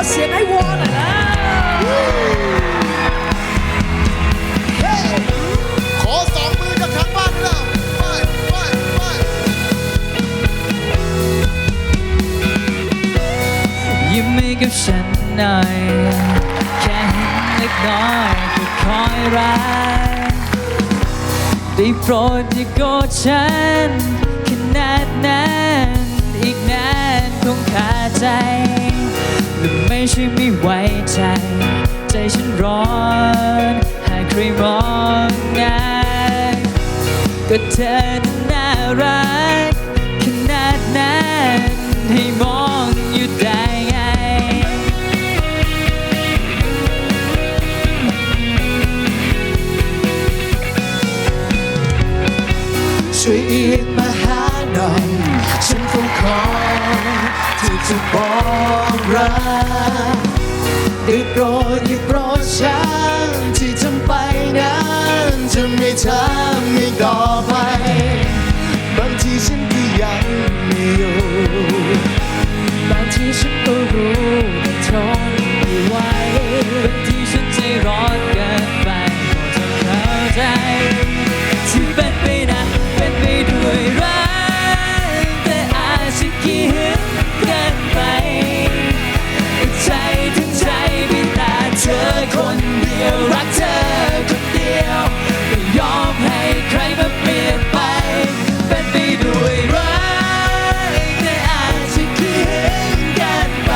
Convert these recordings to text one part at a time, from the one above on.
เสียงให้วอหน่อยนะขอสองมือจากทางบ้านเราไปยิ้มให้กับฉันหน่อยแค่เห็นเล็กน้อยก็คอยรักได้โปรดอย่าโกรธฉันขนาดนั้นอีกนานคงขาดใจและไม่ใช่ไม่ไว้ใจใจฉันร้อนหากใครมองหน้าก็เธอน่ารักขนาดนั้นให้มองอยู่ได้ไงช่วยเอียงมาหาหน่อยฉันคงขอที่จะบอกรักได้โปรดอย่าโกรธฉันที่ทำไปนั้นจะไม่ทำอีกต่อไปบางทีฉันก็ยังไม่อยู่บางทีฉันก็รู้แต่ทนไม่ไหวบางทีฉันใจร้อนเกินไปก็จะเข้าใจที่เป็นไปนะเป็นไปด้วยรักแต่อาจจะขี้หึงเกินไปใจถึงใจมีแต่เธอคนเดียวรักเธอคนเดียวไม่ยอมให้ใครมาเปลี่ยนไปเป็นไปด้วยรักแต่อาจจะขี้หึงเกินไป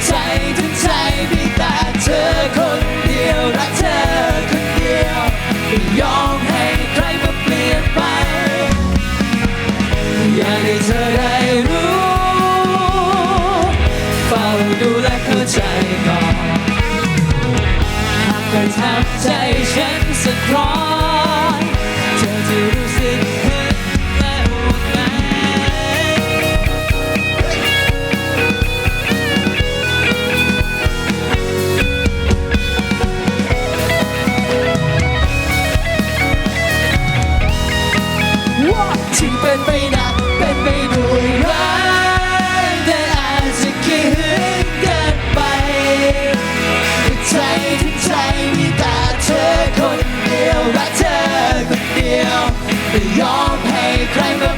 ใจถึงใจมีแต่เธอคนเดียวรักเธอคนเดียวไม่ยอมให้ใครมาเปลี่ยนไปอยากให้เธอได้รู้เฝ้าดูและเข้าใจก่อนหากเธอทำใจฉันสักครั้งเธอจะรู้สึกหึงและห่วงใยที่เป็นไปนะเป็นไปด้วยรักแต่อาจจะขี้หึงเกินไปใจถึงใจมีแต่เธอคนเดียวรักเธอคนเดียวไม่ยอมให้ใครมา